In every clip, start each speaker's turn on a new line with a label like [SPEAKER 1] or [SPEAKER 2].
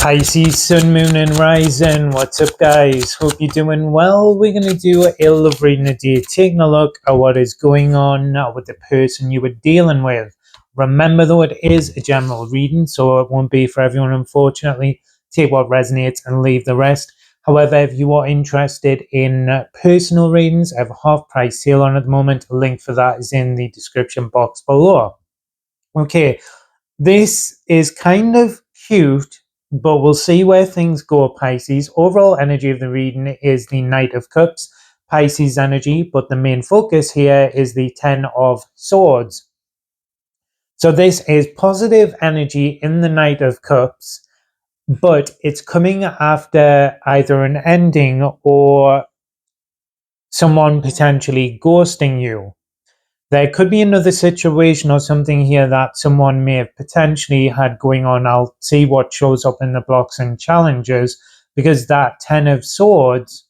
[SPEAKER 1] Pisces, Sun, Moon and Rising. What's up, guys? Hope you're doing well. We're going to do a love reading today, taking a look at what is going on with the person you were dealing with. Remember, though, it is a general reading, so it won't be for everyone, unfortunately. Take what resonates and leave the rest. However, if you are interested in personal readings, I have a half-price sale on at the moment. A link for that is in the description box below. Okay, this is kind of cute, but we'll see where things go, Pisces. Overall energy of the reading is the Knight of Cups, Pisces energy, but the main focus here is the Ten of Swords. So this is positive energy in the Knight of Cups, but it's coming after either an ending or someone potentially ghosting you. There could be another situation or something here that someone may have potentially had going on. I'll see what shows up in the blocks and challenges, because that Ten of Swords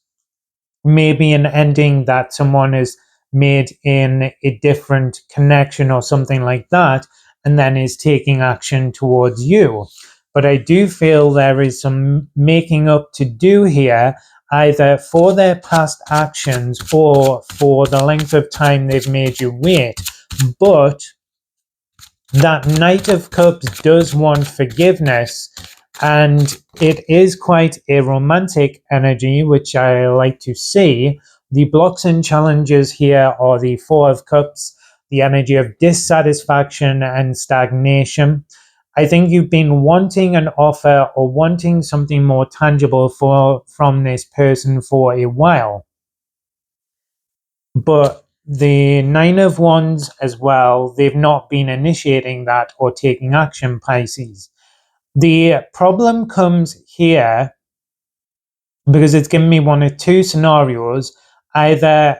[SPEAKER 1] may be an ending that someone has made in a different connection or something like that, and then is taking action towards you. But I do feel there is some making up to do here, either for their past actions or for the length of time they've made you wait. But that Knight of Cups does want forgiveness, and it is quite a romantic energy, which I like to see. The blocks and challenges here are the Four of Cups, the energy of dissatisfaction and stagnation. I think you've been wanting an offer or wanting something more tangible from this person for a while. But the Nine of Wands as well, they've not been initiating that or taking action, Pisces. The problem comes here because it's given me one of two scenarios. Either,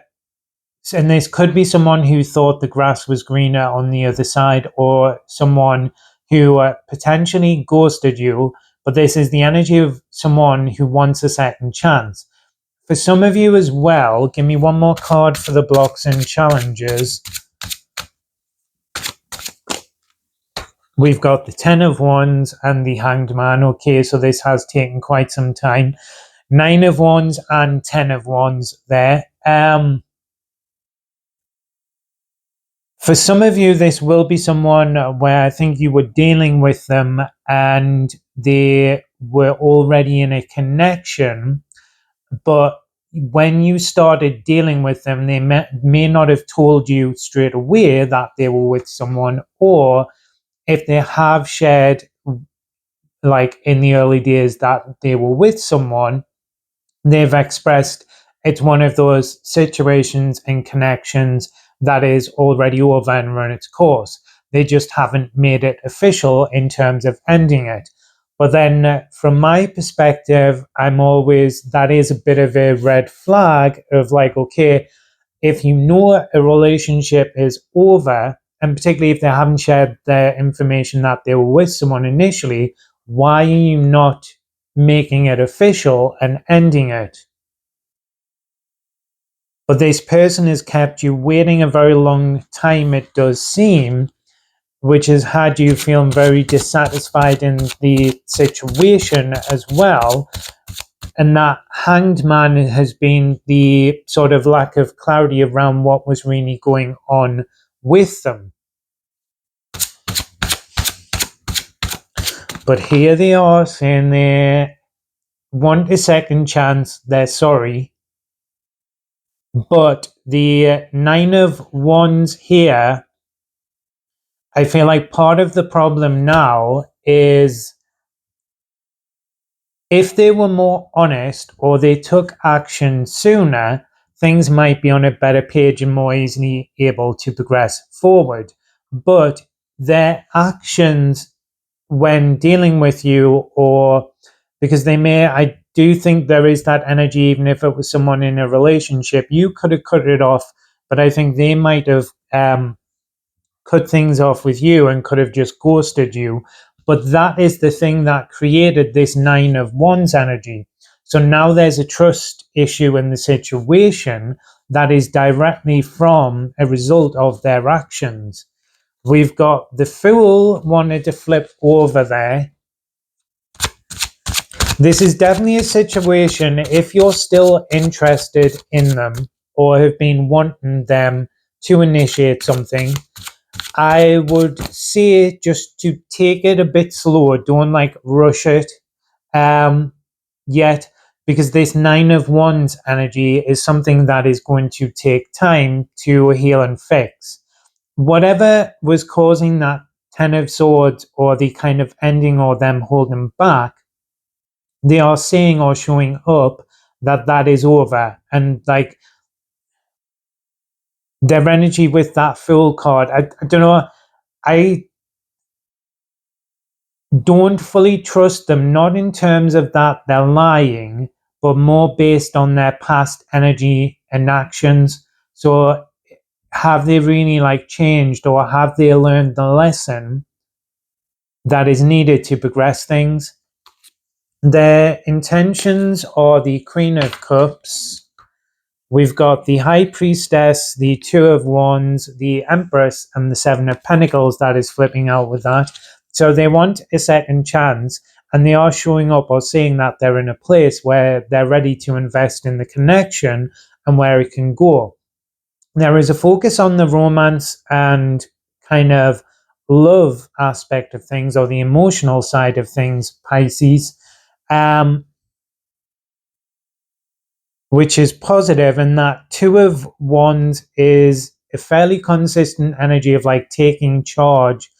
[SPEAKER 1] and this could be someone who thought the grass was greener on the other side, or someone who potentially ghosted you, but this is the energy of someone who wants a second chance. For some of you as well, give me one more card for the blocks and challenges. We've got the Ten of Wands and the Hanged Man. Okay, so this has taken quite some time. Nine of Wands and Ten of Wands there. For some of you, this will be someone where I think you were dealing with them and they were already in a connection, but when you started dealing with them, they may not have told you straight away that they were with someone, or if they have shared, like in the early days, that they were with someone, they've expressed it's one of those situations and connections that is already over and run its course. They just haven't made it official in terms of ending it. But then from my perspective, that is a bit of a red flag of like, okay, if you know a relationship is over, and particularly if they haven't shared their information that they were with someone initially, why are you not making it official and ending it? But this person has kept you waiting a very long time, it does seem, which has had you feeling very dissatisfied in the situation as well. And that Hanged Man has been the sort of lack of clarity around what was really going on with them. But here they are saying they want a second chance, they're sorry. But the Nine of Wands here, I feel like part of the problem now is if they were more honest or they took action sooner, things might be on a better page and more easily able to progress forward. But their actions when dealing with you, or because I do think there is that energy, even if it was someone in a relationship, you could have cut it off, but I think they might have cut things off with you and could have just ghosted you. But that is the thing that created this Nine of Wands energy. So now there's a trust issue in the situation that is directly from a result of their actions. We've got the Fool wanted to flip over there. This is definitely a situation, if you're still interested in them or have been wanting them to initiate something, I would say just to take it a bit slower. Don't like rush it yet, because this Nine of Wands energy is something that is going to take time to heal and fix. Whatever was causing that Ten of Swords or the kind of ending or them holding back, they are saying or showing up that that is over. And like their energy with that Fool card, I don't know, I don't fully trust them, not in terms of that they're lying, but more based on their past energy and actions. So have they really like changed, or have they learned the lesson that is needed to progress things? Their intentions are the Queen of Cups. We've got the High Priestess, the Two of Wands, the Empress, and the Seven of Pentacles that is flipping out with that. So they want a second chance, and they are showing up or saying that they're in a place where they're ready to invest in the connection and where it can go. There is a focus on the romance and kind of love aspect of things, or the emotional side of things, Pisces. Which is positive, and that Two of Wands is a fairly consistent energy of like taking charge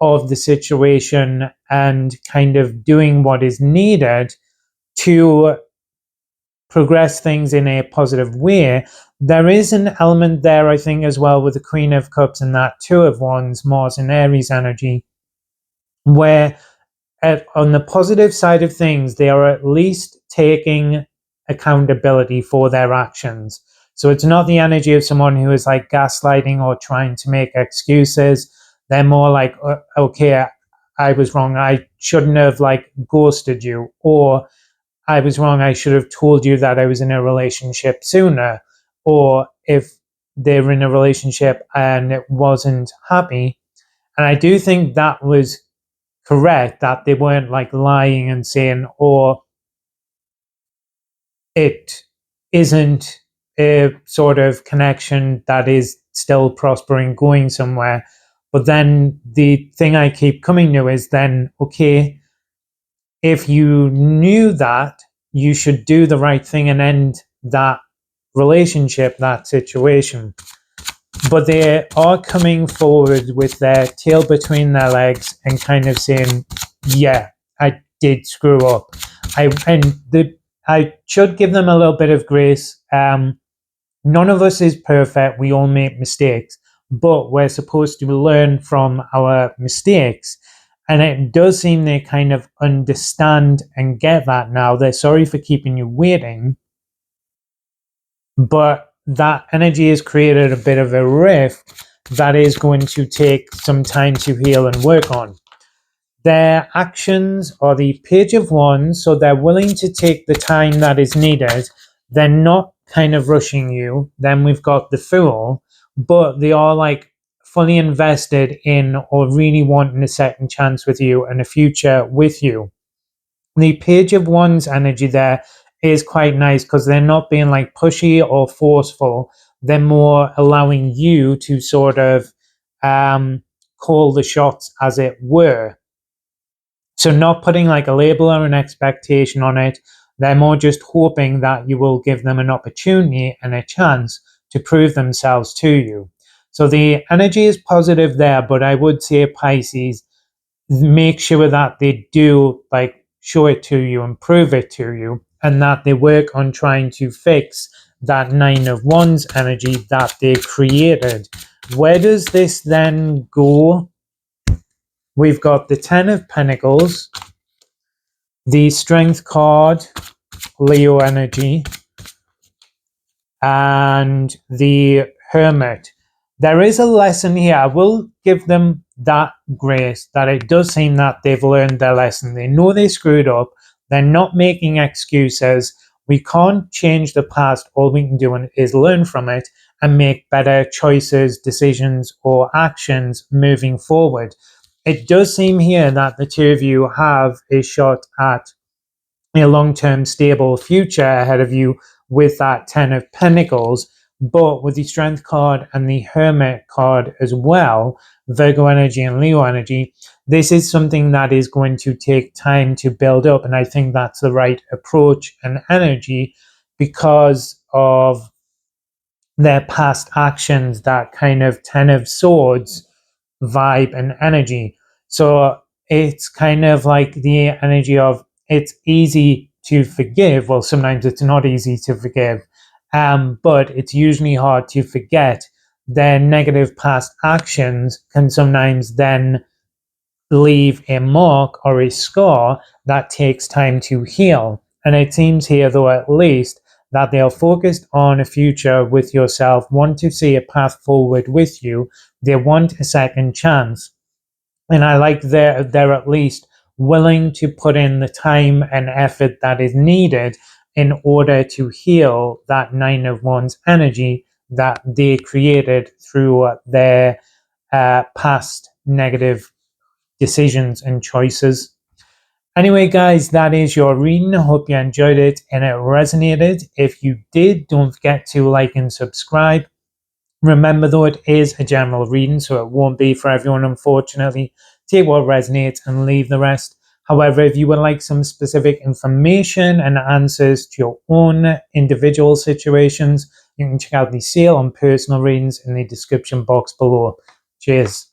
[SPEAKER 1] of the situation and kind of doing what is needed to progress things in a positive way. There is an element there, I think, as well, with the Queen of Cups and that Two of Wands, Mars and Aries energy, where on the positive side of things, they are at least taking accountability for their actions. So it's not the energy of someone who is like gaslighting or trying to make excuses. They're more like, okay, I was wrong. I shouldn't have like ghosted you, or I was wrong. I should have told you that I was in a relationship sooner. Or if they're in a relationship and it wasn't happy. And I do think that was correct, that they weren't like lying and saying, or it isn't a sort of connection that is still prospering, going somewhere. But then the thing I keep coming to is then, okay, if you knew that, you should do the right thing and end that relationship, that situation. But they are coming forward with their tail between their legs and kind of saying, yeah, I did screw up. I should give them a little bit of grace. None of us is perfect. We all make mistakes, but we're supposed to learn from our mistakes. And it does seem they kind of understand and get that now. They're sorry for keeping you waiting, but that energy has created a bit of a rift that is going to take some time to heal and work on. Their actions are the Page of Wands, so they're willing to take the time that is needed. They're not kind of rushing you. Then we've got the Fool, but they are like fully invested in or really wanting a second chance with you and a future with you. The Page of Wands energy there is quite nice because they're not being like pushy or forceful. They're more allowing you to sort of call the shots, as it were. So not putting like a label or an expectation on it. They're more just hoping that you will give them an opportunity and a chance to prove themselves to you. So the energy is positive there, but I would say, Pisces, make sure that they do like show it to you and prove it to you, and that they work on trying to fix that Nine of Wands energy that they created. Where does this then go? We've got the Ten of Pentacles, the Strength card, Leo energy, and the Hermit. There is a lesson here. I will give them that grace, that it does seem that they've learned their lesson. They know they screwed up. They're not making excuses. We can't change the past. All we can do is learn from it and make better choices, decisions, or actions moving forward. It does seem here that the two of you have a shot at a long-term stable future ahead of you with that 10 of Pentacles. But with the Strength card and the Hermit card as well, Virgo energy and Leo energy, this is something that is going to take time to build up. And I think that's the right approach and energy because of their past actions, that kind of 10 of Swords vibe and energy. So it's kind of like the energy of it's easy to forgive. Well, sometimes it's not easy to forgive, but it's usually hard to forget. Their negative past actions can sometimes then leave a mark or a scar that takes time to heal. And it seems here, though, at least, that they are focused on a future with yourself, want to see a path forward with you. They want a second chance. And I like they're at least willing to put in the time and effort that is needed in order to heal that Nine of Wands energy that they created through their past negative decisions and choices. Anyway, guys, that is your reading. I hope you enjoyed it and it resonated. If you did, don't forget to like and subscribe. Remember, though, it is a general reading, so it won't be for everyone, unfortunately. Take what resonates and leave the rest. However, if you would like some specific information and answers to your own individual situations, you can check out the sale on personal readings in the description box below. Cheers.